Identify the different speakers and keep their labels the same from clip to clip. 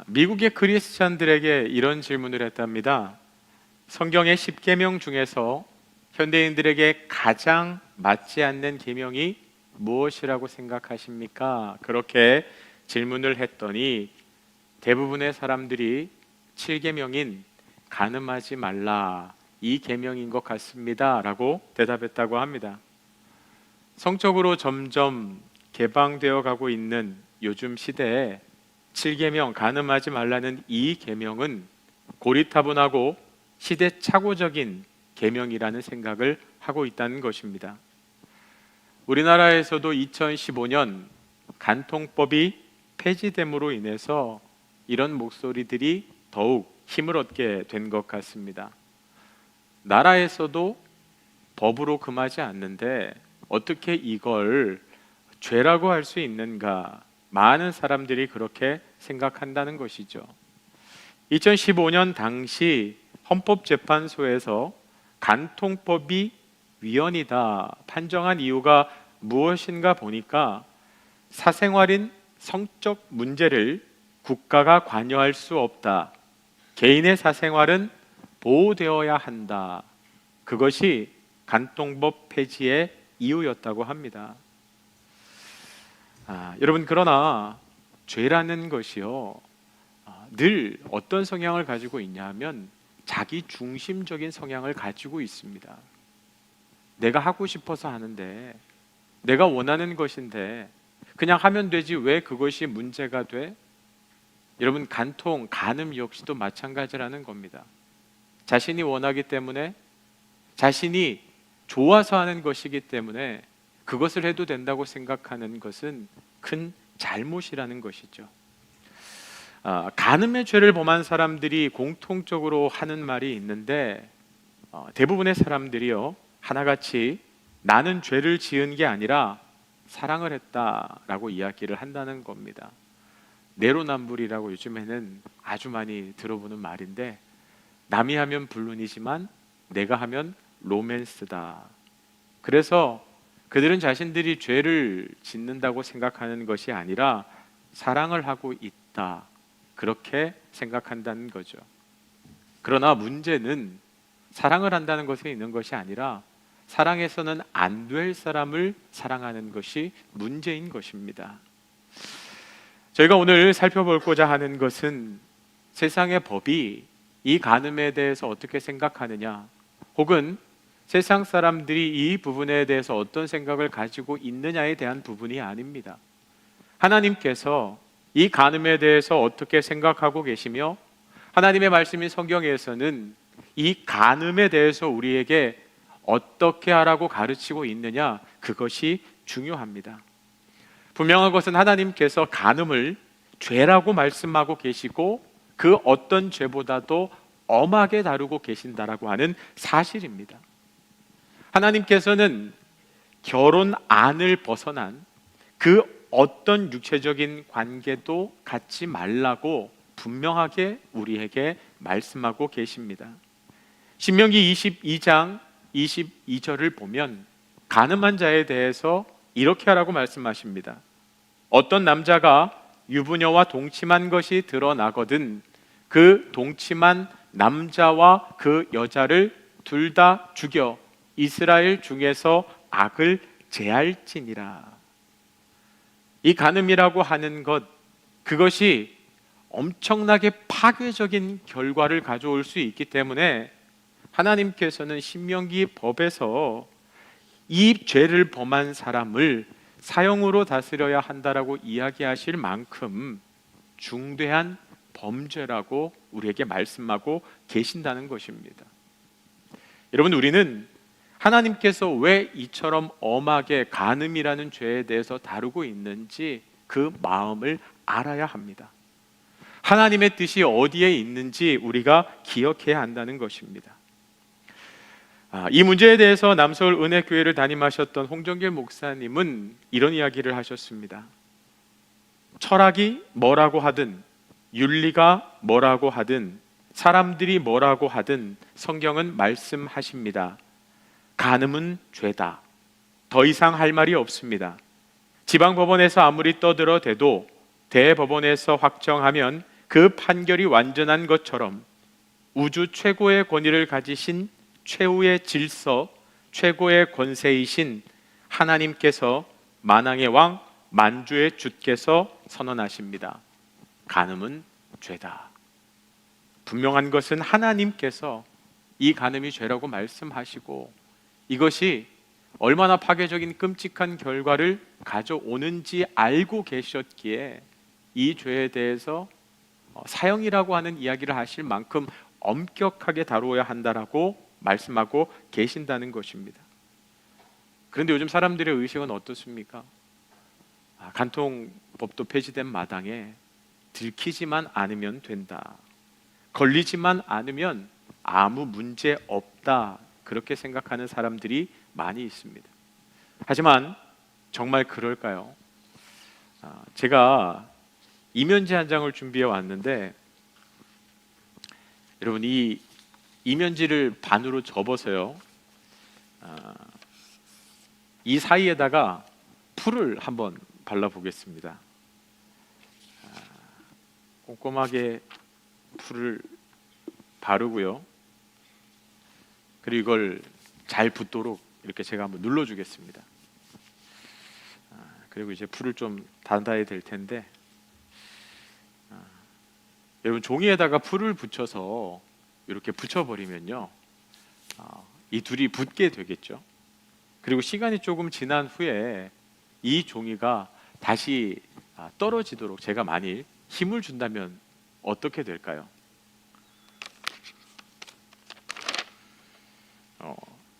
Speaker 1: 미국의 크리스찬들에게 이런 질문을 했답니다. 성경의 10계명 중에서 현대인들에게 가장 맞지 않는 계명이 무엇이라고 생각하십니까? 그렇게 질문을 했더니 대부분의 사람들이 7계명인 간음하지 말라, 이 계명인 것 같습니다 라고 대답했다고 합니다. 성적으로 점점 개방되어 가고 있는 요즘 시대에 7계명 간음하지 말라는 이 계명은 고리타분하고 시대착오적인 계명이라는 생각을 하고 있다는 것입니다. 우리나라에서도 2015년 간통법이 폐지됨으로 인해서 이런 목소리들이 더욱 힘을 얻게 된 것 같습니다. 나라에서도 법으로 금하지 않는데 어떻게 이걸 죄라고 할 수 있는가? 많은 사람들이 그렇게 생각한다는 것이죠. 2015년 당시 헌법재판소에서 간통법이 위헌이다 판정한 이유가 무엇인가 보니까 사생활인 성적 문제를 국가가 관여할 수 없다. 개인의 사생활은 보호되어야 한다. 그것이 간통법 폐지의 이유였다고 합니다. 여러분, 그러나 죄라는 것이요, 늘 어떤 성향을 가지고 있냐면 자기 중심적인 성향을 가지고 있습니다. 내가 하고 싶어서 하는데, 내가 원하는 것인데 그냥 하면 되지 왜 그것이 문제가 돼? 여러분, 간통, 간음 역시도 마찬가지라는 겁니다. 자신이 원하기 때문에, 자신이 좋아서 하는 것이기 때문에 그것을 해도 된다고 생각하는 것은 큰 잘못이라는 것이죠. 간음의 죄를 범한 사람들이 공통적으로 하는 말이 있는데, 대부분의 사람들이요, 하나같이 나는 죄를 지은 게 아니라 사랑을 했다라고 이야기를 한다는 겁니다. 내로남불이라고 요즘에는 아주 많이 들어보는 말인데, 남이 하면 불륜이지만 내가 하면 로맨스다. 그래서 그들은 자신들이 죄를 짓는다고 생각하는 것이 아니라 사랑을 하고 있다, 그렇게 생각한다는 거죠. 그러나 문제는 사랑을 한다는 것에 있는 것이 아니라 사랑해서는 안 될 사람을 사랑하는 것이 문제인 것입니다. 저희가 오늘 살펴보고자 하는 것은 세상의 법이 이 간음에 대해서 어떻게 생각하느냐, 혹은 세상 사람들이 이 부분에 대해서 어떤 생각을 가지고 있느냐에 대한 부분이 아닙니다. 하나님께서 이 간음에 대해서 어떻게 생각하고 계시며, 하나님의 말씀인 성경에서는 이 간음에 대해서 우리에게 어떻게 하라고 가르치고 있느냐, 그것이 중요합니다. 분명한 것은 하나님께서 간음을 죄라고 말씀하고 계시고 그 어떤 죄보다도 엄하게 다루고 계신다라고 하는 사실입니다. 하나님께서는 결혼 안을 벗어난 그 어떤 육체적인 관계도 갖지 말라고 분명하게 우리에게 말씀하고 계십니다. 신명기 22장 22절을 보면 간음한 자에 대해서 이렇게 하라고 말씀하십니다. 어떤 남자가 유부녀와 동침한 것이 드러나거든 그 동침한 남자와 그 여자를 둘 다 죽여 이스라엘 중에서 악을 제할지니라. 이 간음이라고 하는 것, 그것이 엄청나게 파괴적인 결과를 가져올 수 있기 때문에 하나님께서는 신명기 법에서 이 죄를 범한 사람을 사형으로 다스려야 한다라고 이야기하실 만큼 중대한 범죄라고 우리에게 말씀하고 계신다는 것입니다. 여러분, 우리는 하나님께서 왜 이처럼 엄하게 간음이라는 죄에 대해서 다루고 있는지 그 마음을 알아야 합니다. 하나님의 뜻이 어디에 있는지 우리가 기억해야 한다는 것입니다. 이 문제에 대해서 남서울 은혜교회를 담임하셨던 홍정길 목사님은 이런 이야기를 하셨습니다. 철학이 뭐라고 하든, 윤리가 뭐라고 하든, 사람들이 뭐라고 하든 성경은 말씀하십니다. 간음은 죄다. 더 이상 할 말이 없습니다. 지방법원에서 아무리 떠들어대도 대법원에서 확정하면 그 판결이 완전한 것처럼 우주 최고의 권위를 가지신 최후의 질서, 최고의 권세이신 하나님께서 만왕의 왕, 만주의 주께서 선언하십니다. 간음은 죄다. 분명한 것은 하나님께서 이 간음이 죄라고 말씀하시고 이것이 얼마나 파괴적인 끔찍한 결과를 가져오는지 알고 계셨기에 이 죄에 대해서 사형이라고 하는 이야기를 하실 만큼 엄격하게 다루어야 한다라고 말씀하고 계신다는 것입니다. 그런데 요즘 사람들의 의식은 어떻습니까? 간통법도 폐지된 마당에 들키지만 않으면 된다, 걸리지만 않으면 아무 문제 없다, 그렇게 생각하는 사람들이 많이 있습니다. 하지만 정말 그럴까요? 제가 이면지 한 장을 준비해 왔는데 여러분, 이 이면지를 반으로 접어서요, 이 사이에다가 풀을 한번 발라보겠습니다. 꼼꼼하게 풀을 바르고요, 그리고 이걸 잘 붙도록 이렇게 제가 한번 눌러주겠습니다. 그리고 이제 풀을 좀 닫아야 될 텐데, 여러분, 종이에다가 풀을 붙여서 이렇게 붙여버리면요, 이 둘이 붙게 되겠죠. 그리고 시간이 조금 지난 후에 이 종이가 다시 떨어지도록 제가 만일 힘을 준다면 어떻게 될까요?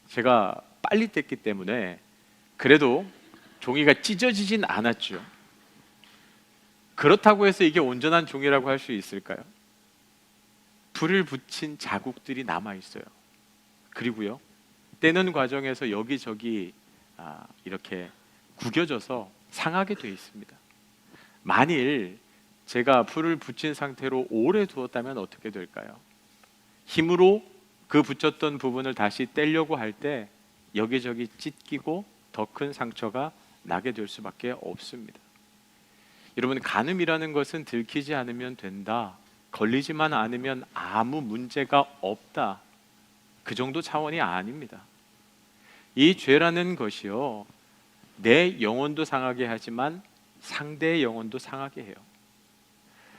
Speaker 1: 제가 빨리 뗐기 때문에 그래도 종이가 찢어지진 않았죠. 그렇다고 해서 이게 온전한 종이라고 할 수 있을까요? 불을 붙인 자국들이 남아 있어요. 그리고요, 떼는 과정에서 여기저기 이렇게 구겨져서 상하게 되어 있습니다. 만일 제가 불을 붙인 상태로 오래 두었다면 어떻게 될까요? 힘으로 그 붙였던 부분을 다시 떼려고 할 때 여기저기 찢기고 더 큰 상처가 나게 될 수밖에 없습니다. 여러분, 간음이라는 것은 들키지 않으면 된다, 걸리지만 않으면 아무 문제가 없다, 그 정도 차원이 아닙니다. 이 죄라는 것이요, 내 영혼도 상하게 하지만 상대의 영혼도 상하게 해요.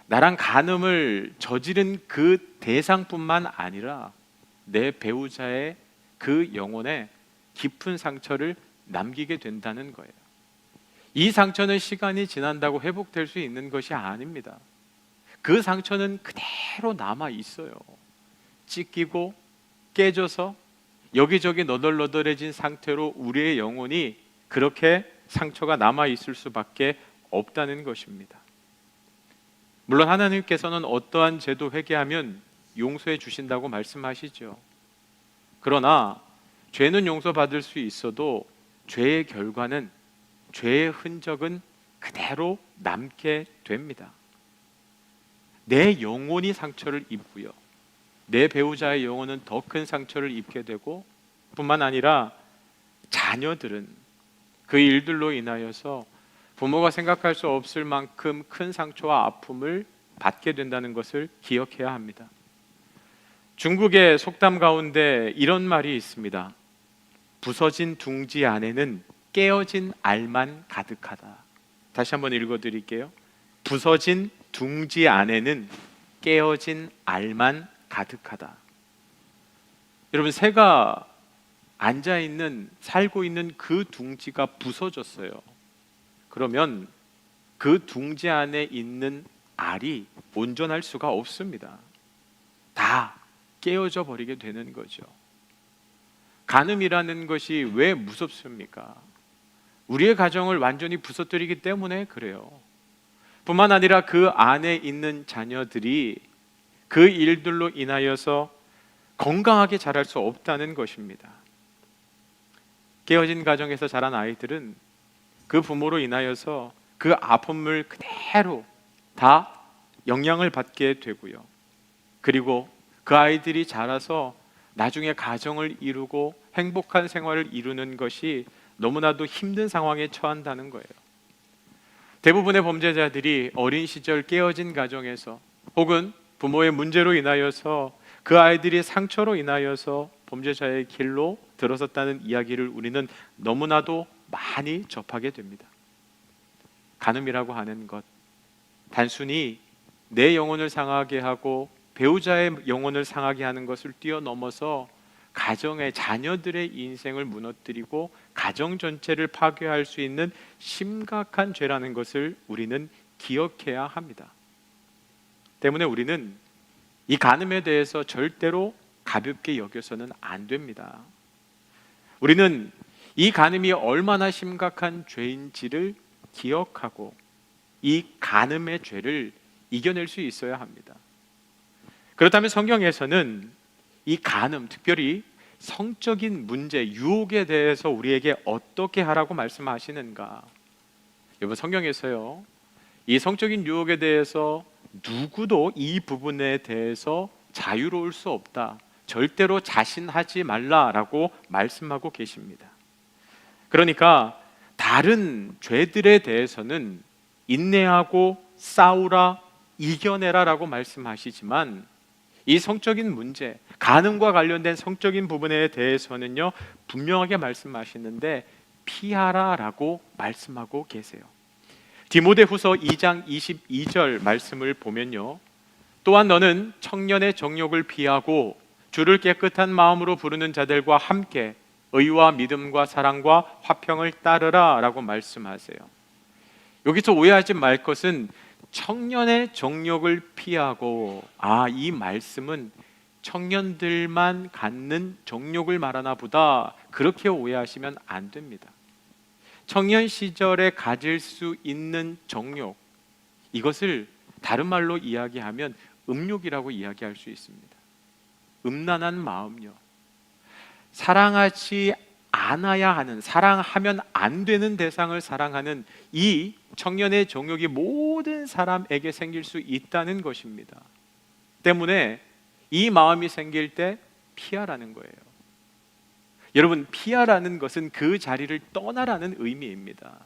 Speaker 1: 나랑 간음을 저지른 그 대상뿐만 아니라 내 배우자의 그 영혼에 깊은 상처를 남기게 된다는 거예요. 이 상처는 시간이 지난다고 회복될 수 있는 것이 아닙니다. 그 상처는 그대로 남아 있어요. 찢기고 깨져서 여기저기 너덜너덜해진 상태로 우리의 영혼이 그렇게 상처가 남아 있을 수밖에 없다는 것입니다. 물론 하나님께서는 어떠한 죄도 회개하면 용서해 주신다고 말씀하시죠. 그러나 죄는 용서받을 수 있어도 죄의 결과는, 죄의 흔적은 그대로 남게 됩니다. 내 영혼이 상처를 입고요, 내 배우자의 영혼은 더 큰 상처를 입게 되고, 뿐만 아니라 자녀들은 그 일들로 인하여서 부모가 생각할 수 없을 만큼 큰 상처와 아픔을 받게 된다는 것을 기억해야 합니다. 중국의 속담 가운데 이런 말이 있습니다. 부서진 둥지 안에는 깨어진 알만 가득하다. 다시 한번 읽어드릴게요. 부서진 둥지 안에는 깨어진 알만 가득하다. 여러분, 새가 앉아있는, 살고 있는 그 둥지가 부서졌어요. 그러면 그 둥지 안에 있는 알이 온전할 수가 없습니다. 다 깨어져 버리게 되는 거죠. 간음이라는 것이 왜 무섭습니까? 우리의 가정을 완전히 부서뜨리기 때문에 그래요. 뿐만 아니라 그 안에 있는 자녀들이 그 일들로 인하여서 건강하게 자랄 수 없다는 것입니다. 깨어진 가정에서 자란 아이들은 그 부모로 인하여서 그 아픔을 그대로 다 영향을 받게 되고요, 그리고 그 아이들이 자라서 나중에 가정을 이루고 행복한 생활을 이루는 것이 너무나도 힘든 상황에 처한다는 거예요. 대부분의 범죄자들이 어린 시절 깨어진 가정에서 혹은 부모의 문제로 인하여서 그 아이들이 상처로 인하여서 범죄자의 길로 들어섰다는 이야기를 우리는 너무나도 많이 접하게 됩니다. 간음이라고 하는 것, 단순히 내 영혼을 상하게 하고 배우자의 영혼을 상하게 하는 것을 뛰어넘어서 가정의 자녀들의 인생을 무너뜨리고 가정 전체를 파괴할 수 있는 심각한 죄라는 것을 우리는 기억해야 합니다. 때문에 우리는 이 간음에 대해서 절대로 가볍게 여겨서는 안 됩니다. 우리는 이 간음이 얼마나 심각한 죄인지를 기억하고 이 간음의 죄를 이겨낼 수 있어야 합니다. 그렇다면 성경에서는 이 간음, 특별히 성적인 문제, 유혹에 대해서 우리에게 어떻게 하라고 말씀하시는가? 여러분, 성경에서요, 이 성적인 유혹에 대해서 누구도 이 부분에 대해서 자유로울 수 없다, 절대로 자신하지 말라라고 말씀하고 계십니다. 그러니까 다른 죄들에 대해서는 인내하고 싸우라, 이겨내라라고 말씀하시지만 이 성적인 문제, 간음과 관련된 성적인 부분에 대해서는요, 분명하게 말씀하시는데 피하라라고 말씀하고 계세요. 디모데후서 2장 22절 말씀을 보면요, 또한 너는 청년의 정욕을 피하고 주를 깨끗한 마음으로 부르는 자들과 함께 의와 믿음과 사랑과 화평을 따르라 라고 말씀하세요. 여기서 오해하지 말 것은 청년의 정욕을 피하고, 이 말씀은 청년들만 갖는 정욕을 말하나 보다, 그렇게 오해하시면 안 됩니다. 청년 시절에 가질 수 있는 정욕, 이것을 다른 말로 이야기하면 음욕이라고 이야기할 수 있습니다. 음란한 마음요, 사랑하지 않아야 하는, 사랑하면 안 되는 대상을 사랑하는 이 청년의 정욕이 모든 사람에게 생길 수 있다는 것입니다. 때문에 이 마음이 생길 때 피하라는 거예요. 여러분, 피하라는 것은 그 자리를 떠나라는 의미입니다.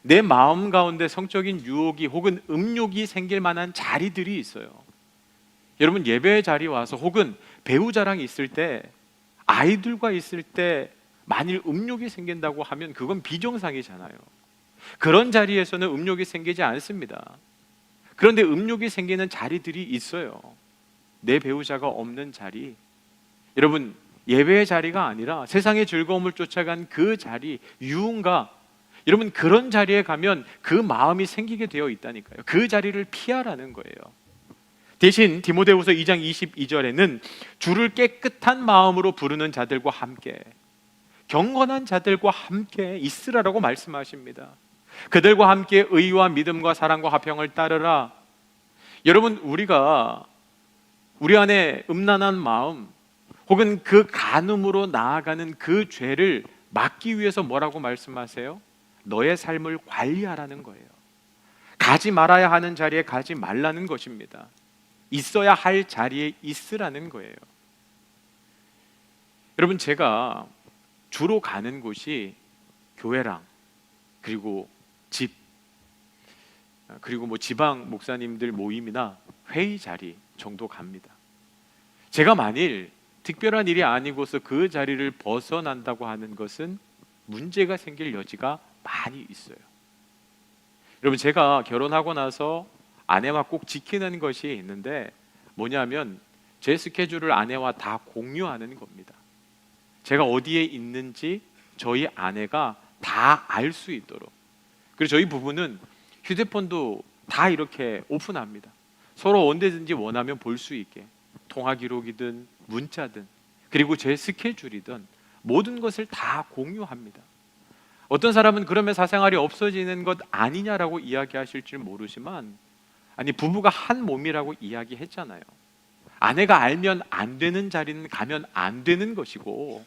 Speaker 1: 내 마음 가운데 성적인 유혹이 혹은 음욕이 생길 만한 자리들이 있어요. 여러분, 예배의 자리 와서 혹은 배우자랑 있을 때, 아이들과 있을 때 만일 음욕이 생긴다고 하면 그건 비정상이잖아요. 그런 자리에서는 음욕이 생기지 않습니다. 그런데 음욕이 생기는 자리들이 있어요. 내 배우자가 없는 자리, 여러분, 예배의 자리가 아니라 세상의 즐거움을 쫓아간 그 자리, 유흥가, 여러분, 그런 자리에 가면 그 마음이 생기게 되어 있다니까요. 그 자리를 피하라는 거예요. 대신 디모데후서 2장 22절에는 주를 깨끗한 마음으로 부르는 자들과 함께, 경건한 자들과 함께 있으라라고 말씀하십니다. 그들과 함께 의와 믿음과 사랑과 화평을 따르라. 여러분, 우리가 우리 안에 음란한 마음 혹은 그 간음으로 나아가는 그 죄를 막기 위해서 뭐라고 말씀하세요? 너의 삶을 관리하라는 거예요. 가지 말아야 하는 자리에 가지 말라는 것입니다. 있어야 할 자리에 있으라는 거예요. 여러분, 제가 주로 가는 곳이 교회랑, 그리고 집, 그리고 지방 목사님들 모임이나 회의 자리 정도 갑니다. 제가 만일 특별한 일이 아니고서 그 자리를 벗어난다고 하는 것은 문제가 생길 여지가 많이 있어요. 여러분, 제가 결혼하고 나서 아내와 꼭 지키는 것이 있는데 뭐냐면 제 스케줄을 아내와 다 공유하는 겁니다. 제가 어디에 있는지 저희 아내가 다 알 수 있도록. 그리고 저희 부부는 휴대폰도 다 이렇게 오픈합니다. 서로 언제든지 원하면 볼 수 있게, 통화 기록이든 문자든, 그리고 제 스케줄이든 모든 것을 다 공유합니다. 어떤 사람은 그러면 사생활이 없어지는 것 아니냐라고 이야기하실 줄 모르지만, 아니, 부부가 한 몸이라고 이야기했잖아요. 아내가 알면 안 되는 자리는 가면 안 되는 것이고,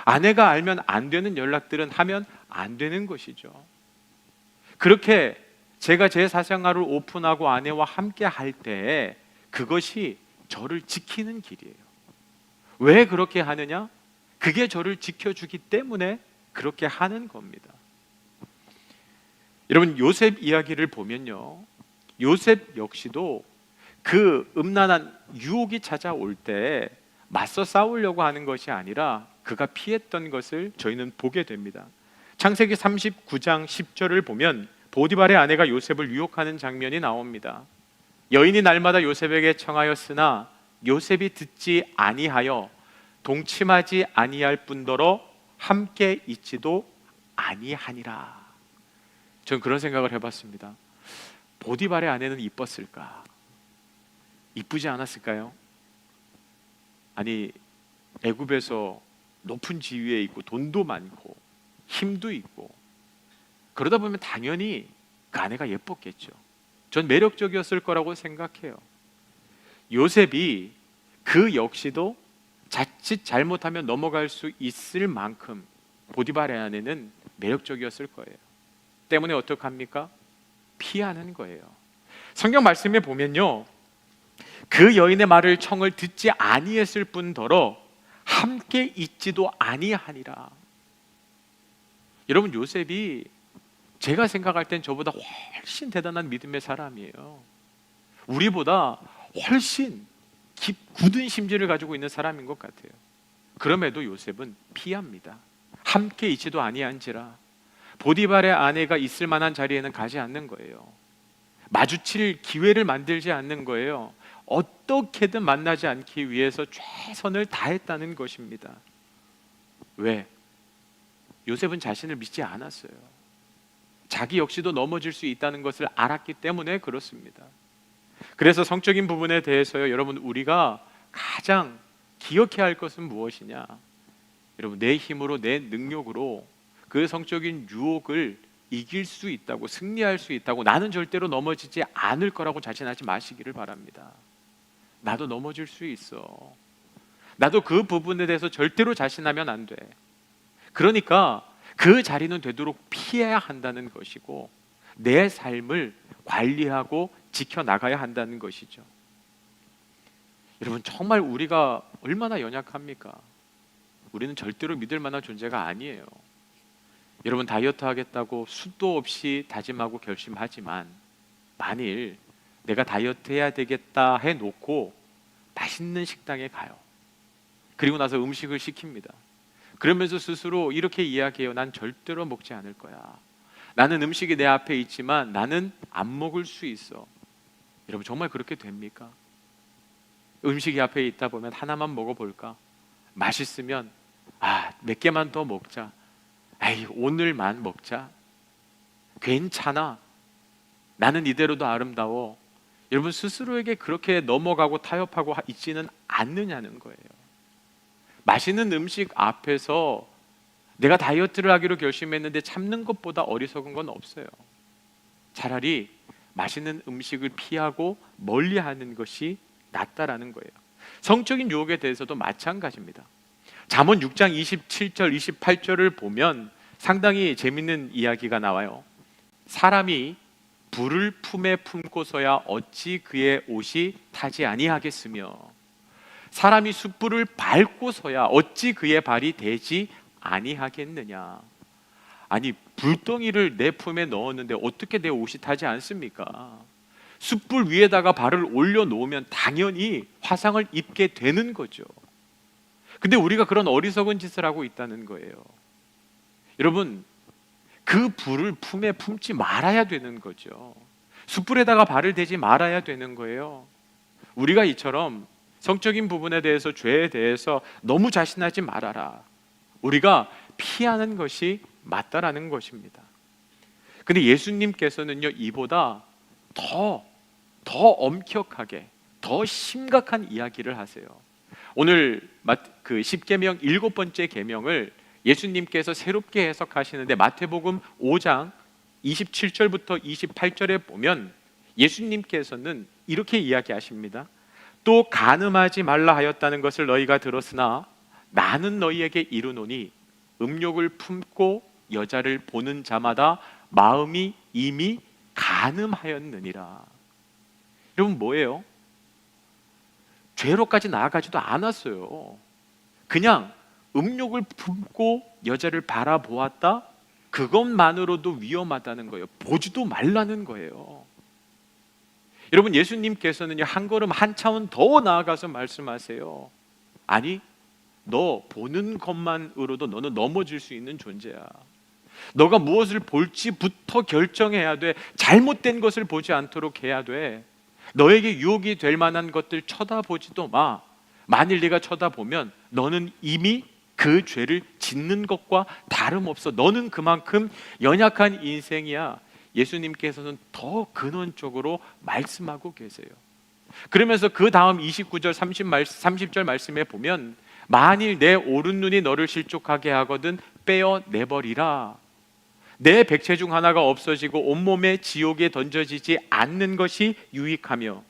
Speaker 1: 아내가 알면 안 되는 연락들은 하면 안 되는 것이죠. 그렇게 제가 제 사생활을 오픈하고 아내와 함께 할 때 그것이 저를 지키는 길이에요. 왜 그렇게 하느냐? 그게 저를 지켜주기 때문에 그렇게 하는 겁니다. 여러분, 요셉 이야기를 보면요, 요셉 역시도 그 음란한 유혹이 찾아올 때 맞서 싸우려고 하는 것이 아니라 그가 피했던 것을 저희는 보게 됩니다. 창세기 39장 10절을 보면 보디발의 아내가 요셉을 유혹하는 장면이 나옵니다. 여인이 날마다 요셉에게 청하였으나 요셉이 듣지 아니하여 동침하지 아니할 뿐더러 함께 있지도 아니하니라. 저는 그런 생각을 해봤습니다. 보디발의 아내는 이뻤을까? 이쁘지 않았을까요? 아니, 애굽에서 높은 지위에 있고 돈도 많고 힘도 있고 그러다 보면 당연히 그 아내가 예뻤겠죠. 전 매력적이었을 거라고 생각해요. 요셉이 그 역시도 자칫 잘못하면 넘어갈 수 있을 만큼 보디발의 아내는 매력적이었을 거예요. 때문에 어떡합니까? 피하는 거예요. 성경 말씀에 보면요, 그 여인의 말을 청을 듣지 아니했을 뿐더러 함께 있지도 아니하니라. 여러분, 요셉이 제가 생각할 땐 저보다 훨씬 대단한 믿음의 사람이에요. 우리보다 훨씬 굳은 심지를 가지고 있는 사람인 것 같아요. 그럼에도 요셉은 피합니다. 함께 있지도 아니한지라. 보디발의 아내가 있을 만한 자리에는 가지 않는 거예요. 마주칠 기회를 만들지 않는 거예요. 어떻게든 만나지 않기 위해서 최선을 다했다는 것입니다. 왜? 요셉은 자신을 믿지 않았어요. 자기 역시도 넘어질 수 있다는 것을 알았기 때문에 그렇습니다. 그래서 성적인 부분에 대해서요, 여러분, 우리가 가장 기억해야 할 것은 무엇이냐? 여러분, 내 힘으로, 내 능력으로 그 성적인 유혹을 이길 수 있다고, 승리할 수 있다고, 나는 절대로 넘어지지 않을 거라고 자신하지 마시기를 바랍니다. 나도 넘어질 수 있어. 나도 그 부분에 대해서 절대로 자신하면 안 돼. 그러니까 그 자리는 되도록 피해야 한다는 것이고, 내 삶을 관리하고 지켜나가야 한다는 것이죠. 여러분, 정말 우리가 얼마나 연약합니까? 우리는 절대로 믿을 만한 존재가 아니에요. 여러분, 다이어트 하겠다고 수도 없이 다짐하고 결심하지만 만일 내가 다이어트 해야 되겠다 해놓고 맛있는 식당에 가요. 그리고 나서 음식을 시킵니다. 그러면서 스스로 이렇게 이야기해요. 난 절대로 먹지 않을 거야. 나는 음식이 내 앞에 있지만 나는 안 먹을 수 있어. 여러분, 정말 그렇게 됩니까? 음식이 앞에 있다 보면 하나만 먹어볼까? 맛있으면 몇 개만 더 먹자. 오늘만 먹자. 괜찮아. 나는 이대로도 아름다워. 여러분, 스스로에게 그렇게 넘어가고 타협하고 있지는 않느냐는 거예요. 맛있는 음식 앞에서 내가 다이어트를 하기로 결심했는데 참는 것보다 어리석은 건 없어요. 차라리 맛있는 음식을 피하고 멀리하는 것이 낫다라는 거예요. 성적인 유혹에 대해서도 마찬가지입니다. 잠언 6장 27절 28절을 보면 상당히 재밌는 이야기가 나와요. 사람이 불을 품에 품고서야 어찌 그의 옷이 타지 아니하겠으며 사람이 숯불을 밟고서야 어찌 그의 발이 되지 아니하겠느냐. 아니, 불덩이를 내 품에 넣었는데 어떻게 내 옷이 타지 않습니까? 숯불 위에다가 발을 올려놓으면 당연히 화상을 입게 되는 거죠. 근데 우리가 그런 어리석은 짓을 하고 있다는 거예요. 여러분, 그 불을 품에 품지 말아야 되는 거죠. 숯불에다가 발을 대지 말아야 되는 거예요. 우리가 이처럼 성적인 부분에 대해서, 죄에 대해서 너무 자신하지 말아라. 우리가 피하는 것이 맞다라는 것입니다. 근데 예수님께서는요, 이보다 더 엄격하게, 더 심각한 이야기를 하세요. 오늘 그 10계명 7번째 계명을 예수님께서 새롭게 해석하시는데 마태복음 5장 27절부터 28절에 보면 예수님께서는 이렇게 이야기하십니다. 또 간음하지 말라 하였다는 것을 너희가 들었으나 나는 너희에게 이르노니 음욕을 품고 여자를 보는 자마다 마음이 이미 간음하였느니라. 여러분, 뭐예요? 죄로까지 나아가지도 않았어요. 그냥 음욕을 품고 여자를 바라보았다? 그것만으로도 위험하다는 거예요. 보지도 말라는 거예요. 여러분, 예수님께서는요, 한 걸음 한 차원 더 나아가서 말씀하세요. 아니, 너 보는 것만으로도 너는 넘어질 수 있는 존재야. 너가 무엇을 볼지부터 결정해야 돼. 잘못된 것을 보지 않도록 해야 돼. 너에게 유혹이 될 만한 것들 쳐다보지도 마. 만일 네가 쳐다보면 너는 이미 그 죄를 짓는 것과 다름없어. 너는 그만큼 연약한 인생이야. 예수님께서는 더 근원적으로 말씀하고 계세요. 그러면서 그 다음 29절 30절 말씀에 보면, 만일 내 오른 눈이 너를 실족하게 하거든 빼어내버리라. 내 백체 중 하나가 없어지고 온몸에 지옥에 던져지지 않는 것이 유익하며,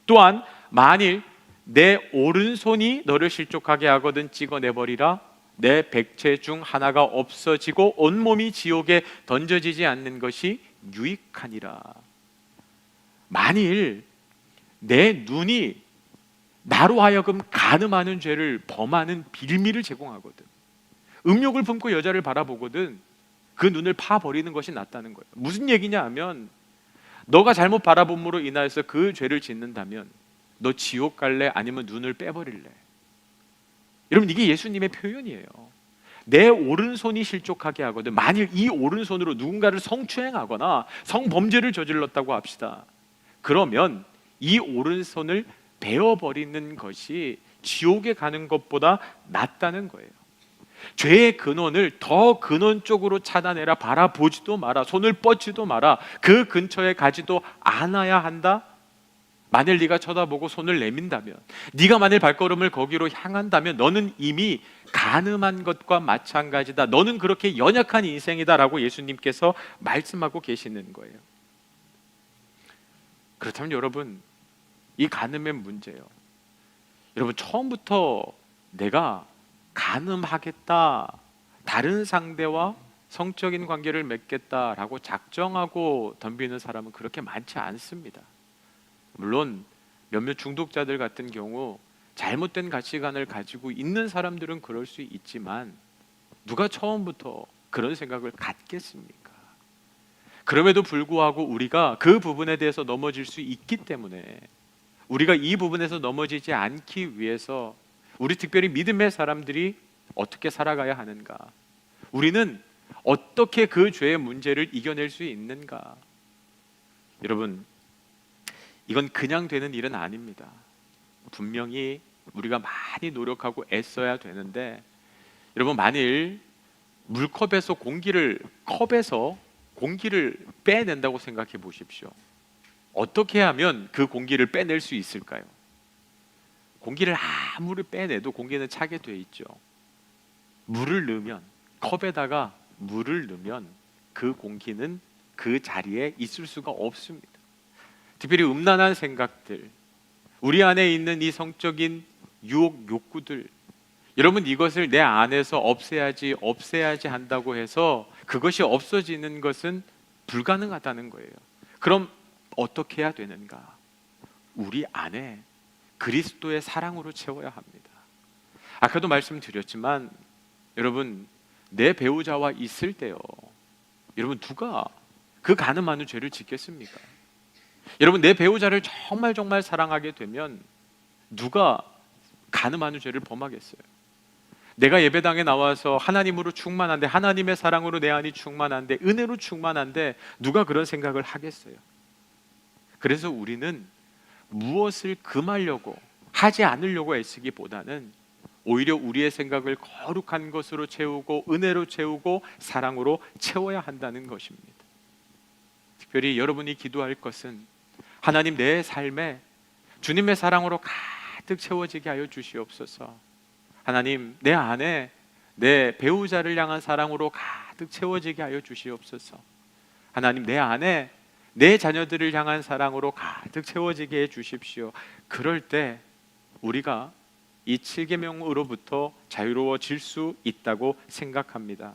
Speaker 1: 또한 만일 내 오른손이 너를 실족하게 하거든 찍어내버리라. 내 백체 중 하나가 없어지고 온몸이 지옥에 던져지지 않는 것이 유익하니라. 만일 내 눈이 나로 하여금 간음하는 죄를 범하는 빌미를 제공하거든, 음욕을 품고 여자를 바라보거든, 그 눈을 파버리는 것이 낫다는 거예요. 무슨 얘기냐 하면, 너가 잘못 바라봄으로 인하여서 그 죄를 짓는다면 너 지옥 갈래? 아니면 눈을 빼버릴래? 여러분, 이게 예수님의 표현이에요. 내 오른손이 실족하게 하거든, 만일 이 오른손으로 누군가를 성추행하거나 성범죄를 저질렀다고 합시다. 그러면 이 오른손을 베어버리는 것이 지옥에 가는 것보다 낫다는 거예요. 죄의 근원을 더 근원적으로 찾아내라. 바라보지도 마라. 손을 뻗지도 마라. 그 근처에 가지도 않아야 한다. 만일 네가 쳐다보고 손을 내민다면, 네가 만일 발걸음을 거기로 향한다면 너는 이미 간음한 것과 마찬가지다. 너는 그렇게 연약한 인생이다라고 예수님께서 말씀하고 계시는 거예요. 그렇다면 여러분, 이 간음의 문제요, 여러분, 처음부터 내가 간음하겠다, 다른 상대와 성적인 관계를 맺겠다라고 작정하고 덤비는 사람은 그렇게 많지 않습니다. 물론 몇몇 중독자들 같은 경우 잘못된 가치관을 가지고 있는 사람들은 그럴 수 있지만, 누가 처음부터 그런 생각을 갖겠습니까? 그럼에도 불구하고 우리가 그 부분에 대해서 넘어질 수 있기 때문에, 우리가 이 부분에서 넘어지지 않기 위해서 우리 특별히 믿음의 사람들이 어떻게 살아가야 하는가, 우리는 어떻게 그 죄의 문제를 이겨낼 수 있는가. 여러분, 이건 그냥 되는 일은 아닙니다. 분명히 우리가 많이 노력하고 애써야 되는데, 여러분, 만일 물컵에서 컵에서 공기를 빼낸다고 생각해 보십시오. 어떻게 하면 그 공기를 빼낼 수 있을까요? 공기를 아무리 빼내도 공기는 차게 돼 있죠. 물을 넣으면, 컵에다가 물을 넣으면 그 공기는 그 자리에 있을 수가 없습니다. 특별히 음란한 생각들, 우리 안에 있는 이 성적인 유혹, 욕구들, 여러분, 이것을 내 안에서 없애야지 한다고 해서 그것이 없어지는 것은 불가능하다는 거예요. 그럼 어떻게 해야 되는가? 우리 안에 그리스도의 사랑으로 채워야 합니다. 아까도 말씀드렸지만, 여러분, 내 배우자와 있을 때요, 여러분, 누가 그 간음하는 죄를 짓겠습니까? 여러분, 내 배우자를 정말 사랑하게 되면 누가 간음하는 죄를 범하겠어요? 내가 예배당에 나와서 하나님으로 충만한데, 하나님의 사랑으로 내 안이 충만한데, 은혜로 충만한데 누가 그런 생각을 하겠어요? 그래서 우리는 무엇을 금하려고, 하지 않으려고 애쓰기보다는 오히려 우리의 생각을 거룩한 것으로 채우고 은혜로 채우고 사랑으로 채워야 한다는 것입니다. 특별히 여러분이 기도할 것은, 하나님, 내 삶에 주님의 사랑으로 가득 채워지게 하여 주시옵소서. 하나님, 내 안에 내 배우자를 향한 사랑으로 가득 채워지게 하여 주시옵소서. 하나님, 내 안에 내 자녀들을 향한 사랑으로 가득 채워지게 해 주십시오. 그럴 때 우리가 이 7계명으로부터 자유로워질 수 있다고 생각합니다.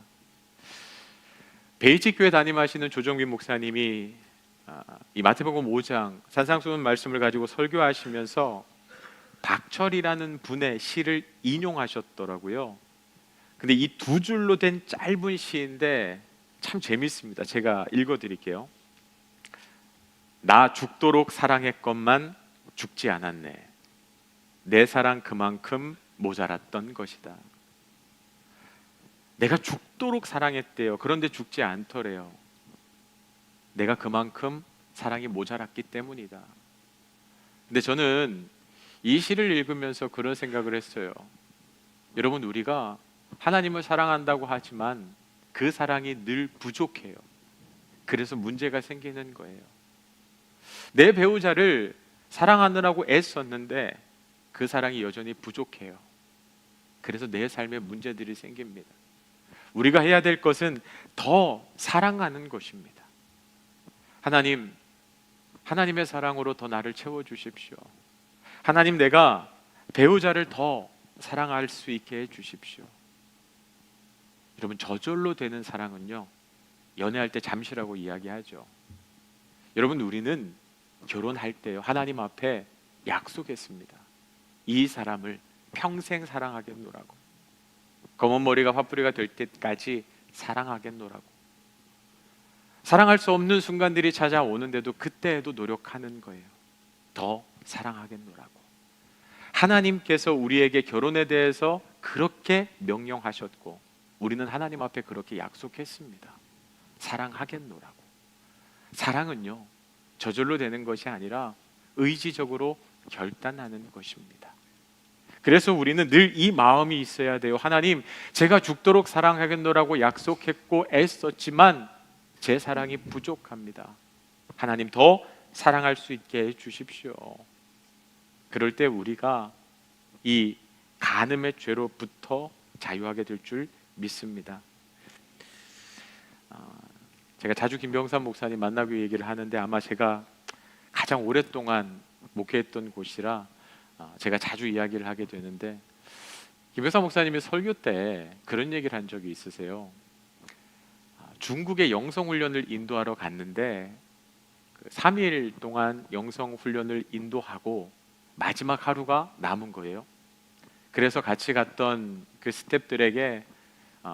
Speaker 1: 베이직교회 담임하시는 조정빈 목사님이 이 마태복음 5장 산상수훈 말씀을 가지고 설교하시면서 박철이라는 분의 시를 인용하셨더라고요. 근데 이 두 줄로 된 짧은 시인데 참 재밌습니다. 제가 읽어드릴게요. 나 죽도록 사랑했건만 죽지 않았네. 내 사랑 그만큼 모자랐던 것이다. 내가 죽도록 사랑했대요. 그런데 죽지 않더래요. 내가 그만큼 사랑이 모자랐기 때문이다. 근데 저는 이 시를 읽으면서 그런 생각을 했어요. 여러분, 우리가 하나님을 사랑한다고 하지만 그 사랑이 늘 부족해요. 그래서 문제가 생기는 거예요. 내 배우자를 사랑하느라고 애썼는데 그 사랑이 여전히 부족해요. 그래서 내 삶에 문제들이 생깁니다. 우리가 해야 될 것은 더 사랑하는 것입니다. 하나님, 하나님의 사랑으로 더 나를 채워주십시오. 하나님, 내가 배우자를 더 사랑할 수 있게 해주십시오. 여러분, 저절로 되는 사랑은요, 연애할 때 잠시라고 이야기하죠. 여러분, 우리는 결혼할 때요, 하나님 앞에 약속했습니다. 이 사람을 평생 사랑하겠노라고. 검은 머리가 화뿌리가 될 때까지 사랑하겠노라고. 사랑할 수 없는 순간들이 찾아오는데도 그때에도 노력하는 거예요. 더 사랑하겠노라고. 하나님께서 우리에게 결혼에 대해서 그렇게 명령하셨고 우리는 하나님 앞에 그렇게 약속했습니다. 사랑하겠노라고. 사랑은요, 저절로 되는 것이 아니라 의지적으로 결단하는 것입니다. 그래서 우리는 늘 이 마음이 있어야 돼요. 하나님, 제가 죽도록 사랑하겠노라고 약속했고 애썼지만 제 사랑이 부족합니다. 하나님, 더 사랑할 수 있게 해주십시오. 그럴 때 우리가 이 간음의 죄로부터 자유하게 될 줄 믿습니다. 제가 자주 김병삼 목사님 만나고 얘기를 하는데 아마 제가 가장 오랫동안 목회했던 곳이라 제가 자주 이야기를 하게 되는데, 김병삼 목사님이 설교 때 그런 얘기를 한 적이 있으세요. 중국의 영성훈련을 인도하러 갔는데 3일 동안 영성훈련을 인도하고 마지막 하루가 남은 거예요. 그래서 같이 갔던 그 스태프들에게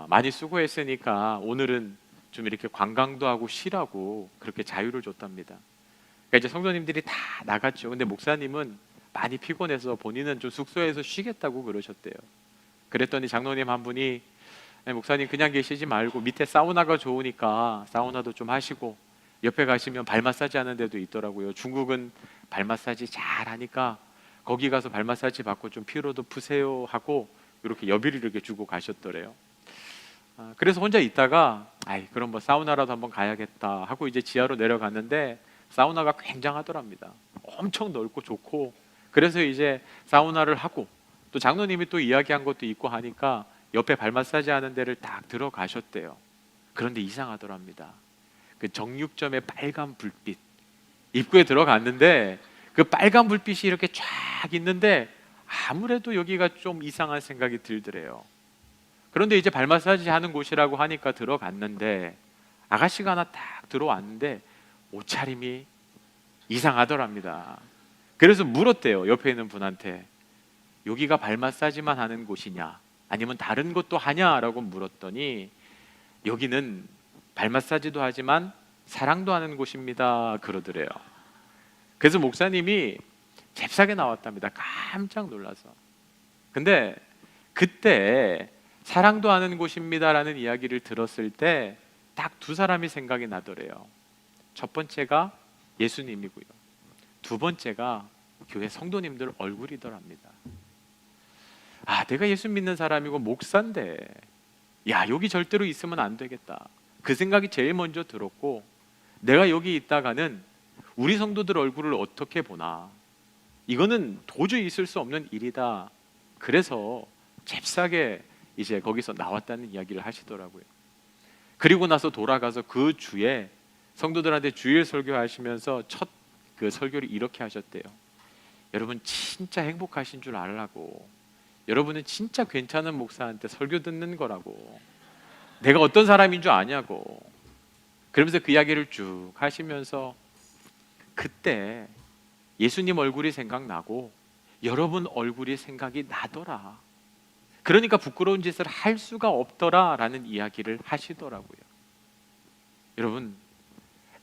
Speaker 1: 많이 수고했으니까 오늘은 좀 이렇게 관광도 하고 쉬라고 그렇게 자유를 줬답니다. 그러니까 이제 성도님들이 다 나갔죠. 근데 목사님은 많이 피곤해서 본인은 좀 숙소에서 쉬겠다고 그러셨대요. 그랬더니 장로님 한 분이, 목사님 그냥 계시지 말고 밑에 사우나가 좋으니까 사우나도 좀 하시고 옆에 가시면 발 마사지 하는 데도 있더라고요. 중국은 발 마사지 잘 하니까 거기 가서 발 마사지 받고 좀 피로도 푸세요 하고 이렇게 여비를 이렇게 주고 가셨더래요. 그래서 혼자 있다가 그럼 뭐 사우나라도 한번 가야겠다 하고 이제 지하로 내려갔는데 사우나가 굉장하더랍니다. 엄청 넓고 좋고, 그래서 이제 사우나를 하고 또 장로님이 또 이야기한 것도 있고 하니까 옆에 발 마사지 하는 데를 딱 들어가셨대요. 그런데 이상하더랍니다. 그 정육점의 빨간 불빛, 입구에 들어갔는데 그 빨간 불빛이 이렇게 쫙 있는데 아무래도 여기가 좀 이상한 생각이 들더래요. 그런데 이제 발 마사지 하는 곳이라고 하니까 들어갔는데 아가씨가 하나 딱 들어왔는데 옷차림이 이상하더랍니다. 그래서 물었대요, 옆에 있는 분한테. 여기가 발 마사지만 하는 곳이냐 아니면 다른 것도 하냐라고 물었더니 여기는 발 마사지도 하지만 사랑도 하는 곳입니다 그러더래요. 그래서 목사님이 잽싸게 나왔답니다. 깜짝 놀라서. 근데 그때 사랑도 하는 곳입니다라는 이야기를 들었을 때 딱 두 사람이 생각이 나더래요. 첫 번째가 예수님이고요, 두 번째가 교회 성도님들 얼굴이더랍니다. 내가 예수 믿는 사람이고 목사인데 여기 절대로 있으면 안 되겠다, 그 생각이 제일 먼저 들었고, 내가 여기 있다가는 우리 성도들 얼굴을 어떻게 보나, 이거는 도저히 있을 수 없는 일이다. 그래서 잽싸게 이제 거기서 나왔다는 이야기를 하시더라고요. 그리고 나서 돌아가서 그 주에 성도들한테 주일 설교하시면서 첫 그 설교를 이렇게 하셨대요. 여러분 진짜 행복하신 줄 알라고, 여러분은 진짜 괜찮은 목사한테 설교 듣는 거라고, 내가 어떤 사람인 줄 아냐고. 그러면서 그 이야기를 쭉 하시면서 그때 예수님 얼굴이 생각나고 여러분 얼굴이 생각이 나더라, 그러니까 부끄러운 짓을 할 수가 없더라 라는 이야기를 하시더라고요. 여러분,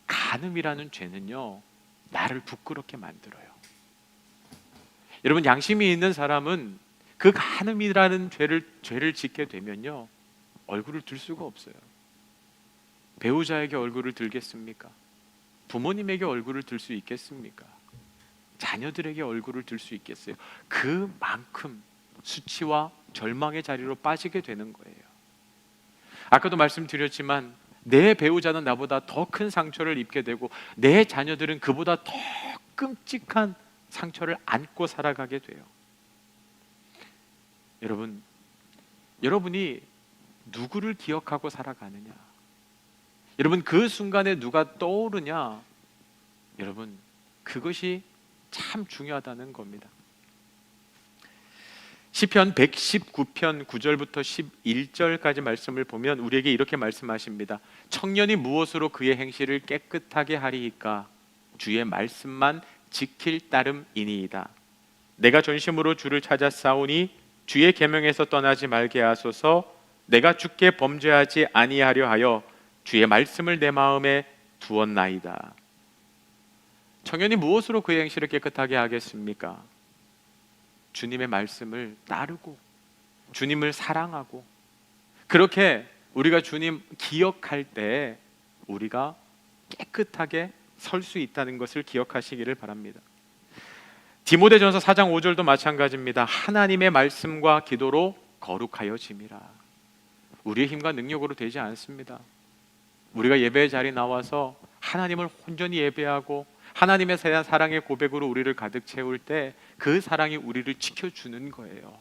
Speaker 1: 간음이라는 죄는요 나를 부끄럽게 만들어요. 여러분, 양심이 있는 사람은 그 간음이라는 죄를 짓게 되면요, 얼굴을 들 수가 없어요. 배우자에게 얼굴을 들겠습니까? 부모님에게 얼굴을 들 수 있겠습니까? 자녀들에게 얼굴을 들 수 있겠어요? 그만큼 수치와 절망의 자리로 빠지게 되는 거예요. 아까도 말씀드렸지만 내 배우자는 나보다 더 큰 상처를 입게 되고 내 자녀들은 그보다 더 끔찍한 상처를 안고 살아가게 돼요. 여러분이 누구를 기억하고 살아가느냐, 여러분 그 순간에 누가 떠오르냐, 여러분 그것이 참 중요하다는 겁니다. 시편 119편 9절부터 11절까지 말씀을 보면 우리에게 이렇게 말씀하십니다. 청년이 무엇으로 그의 행실을 깨끗하게 하리이까? 주의 말씀만 지킬 따름이니이다. 내가 전심으로 주를 찾아 싸우니 주의 계명에서 떠나지 말게 하소서. 내가 주께 범죄하지 아니하려 하여 주의 말씀을 내 마음에 두었나이다. 청년이 무엇으로 그의 행실을 깨끗하게 하겠습니까? 주님의 말씀을 따르고 주님을 사랑하고, 그렇게 우리가 주님 기억할 때 우리가 깨끗하게 설 수 있다는 것을 기억하시기를 바랍니다. 디모데전서 4장 5절도 마찬가지입니다. 하나님의 말씀과 기도로 거룩하여짐이라. 우리의 힘과 능력으로 되지 않습니다. 우리가 예배의 자리에 나와서 하나님을 온전히 예배하고 하나님의 사랑의 고백으로 우리를 가득 채울 때 그 사랑이 우리를 지켜주는 거예요.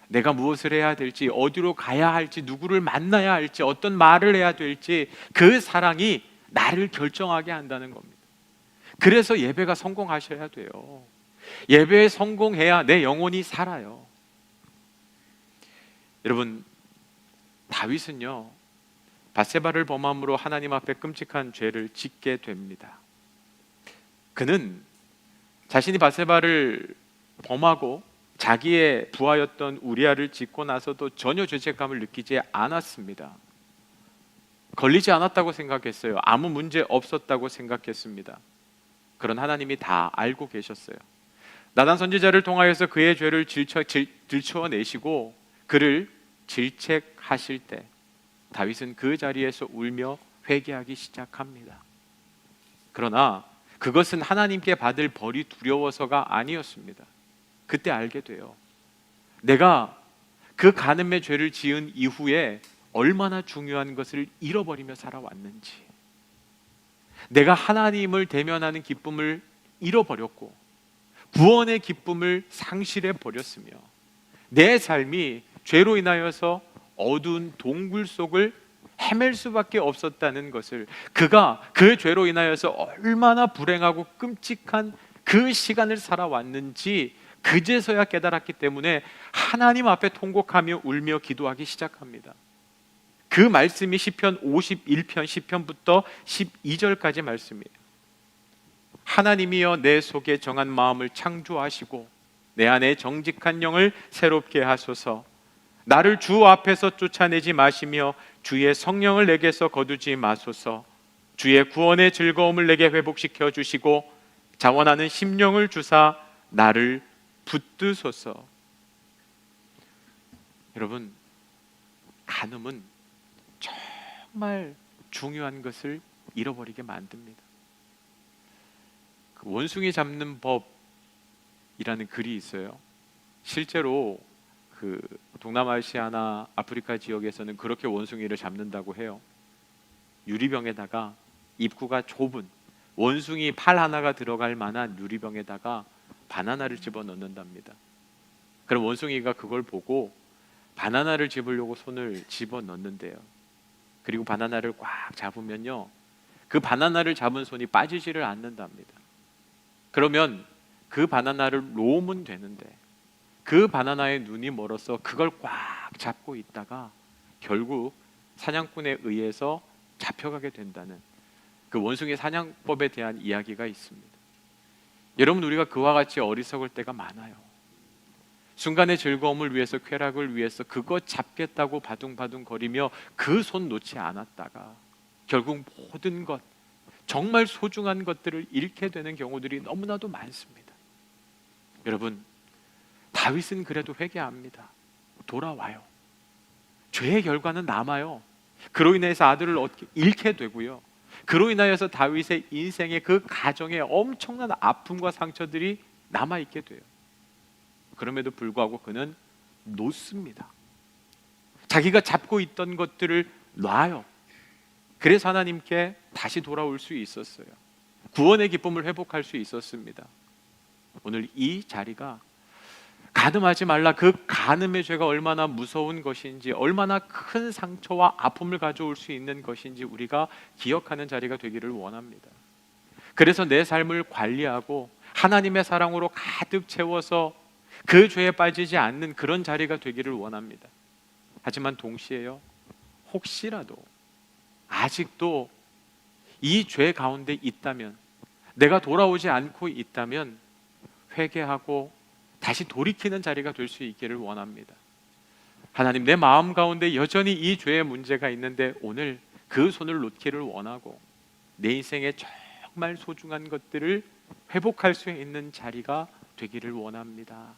Speaker 1: 내가 무엇을 해야 될지, 어디로 가야 할지, 누구를 만나야 할지, 어떤 말을 해야 될지 그 사랑이 나를 결정하게 한다는 겁니다. 그래서 예배가 성공하셔야 돼요. 예배에 성공해야 내 영혼이 살아요. 여러분, 다윗은요, 밧세바를 범함으로 하나님 앞에 끔찍한 죄를 짓게 됩니다. 그는 자신이 밧세바를 범하고 자기의 부하였던 우리아를 짓고 나서도 전혀 죄책감을 느끼지 않았습니다. 걸리지 않았다고 생각했어요. 아무 문제 없었다고 생각했습니다. 그런 하나님이 다 알고 계셨어요. 나단 선지자를 통하여서 그의 죄를 들춰내시고 그를 질책하실 때 다윗은 그 자리에서 울며 회개하기 시작합니다. 그러나 그것은 하나님께 받을 벌이 두려워서가 아니었습니다. 그때 알게 돼요. 내가 그 간음의 죄를 지은 이후에 얼마나 중요한 것을 잃어버리며 살아왔는지, 내가 하나님을 대면하는 기쁨을 잃어버렸고 구원의 기쁨을 상실해 버렸으며 내 삶이 죄로 인하여서 어두운 동굴 속을 헤맬 수밖에 없었다는 것을, 그가 그 죄로 인하여서 얼마나 불행하고 끔찍한 그 시간을 살아왔는지 그제서야 깨달았기 때문에 하나님 앞에 통곡하며 울며 기도하기 시작합니다. 그 말씀이 시편 51편 10편부터 12절까지 말씀이에요. 하나님이여 내 속에 정한 마음을 창조하시고 내 안에 정직한 영을 새롭게 하소서. 나를 주 앞에서 쫓아내지 마시며 주의 성령을 내게서 거두지 마소서. 주의 구원의 즐거움을 내게 회복시켜 주시고 자원하는 심령을 주사 나를 붙드소서. 여러분, 간음은 정말 중요한 것을 잃어버리게 만듭니다. 그 원숭이 잡는 법이라는 글이 있어요. 실제로 그 동남아시아나 아프리카 지역에서는 그렇게 원숭이를 잡는다고 해요. 유리병에다가 입구가 좁은 원숭이 팔 하나가 들어갈 만한 유리병에다가 바나나를 집어넣는답니다. 그럼 원숭이가 그걸 보고 바나나를 집으려고 손을 집어넣는데요. 그리고 바나나를 꽉 잡으면요, 그 바나나를 잡은 손이 빠지지를 않는답니다. 그러면 그 바나나를 놓으면 되는데 그 바나나의 눈이 멀어서 그걸 꽉 잡고 있다가 결국 사냥꾼에 의해서 잡혀가게 된다는 그 원숭이 사냥법에 대한 이야기가 있습니다. 여러분, 우리가 그와 같이 어리석을 때가 많아요. 순간의 즐거움을 위해서, 쾌락을 위해서 그거 잡겠다고 바둥바둥 거리며 그 손 놓지 않았다가 결국 모든 것, 정말 소중한 것들을 잃게 되는 경우들이 너무나도 많습니다. 여러분, 다윗은 그래도 회개합니다. 돌아와요. 죄의 결과는 남아요. 그로 인해서 아들을 잃게 되고요. 그로 인하여서 다윗의 인생의 그 가정에 엄청난 아픔과 상처들이 남아있게 돼요. 그럼에도 불구하고 그는 놓습니다. 자기가 잡고 있던 것들을 놔요. 그래서 하나님께 다시 돌아올 수 있었어요. 구원의 기쁨을 회복할 수 있었습니다. 오늘 이 자리가 간음하지 말라, 그 간음의 죄가 얼마나 무서운 것인지, 얼마나 큰 상처와 아픔을 가져올 수 있는 것인지 우리가 기억하는 자리가 되기를 원합니다. 그래서 내 삶을 관리하고 하나님의 사랑으로 가득 채워서 그 죄에 빠지지 않는 그런 자리가 되기를 원합니다. 하지만 동시에요, 혹시라도 아직도 이 죄 가운데 있다면, 내가 돌아오지 않고 있다면 회개하고 다시 돌이키는 자리가 될 수 있기를 원합니다. 하나님, 내 마음 가운데 여전히 이 죄의 문제가 있는데 오늘 그 손을 놓기를 원하고 내 인생에 정말 소중한 것들을 회복할 수 있는 자리가 되기를 원합니다.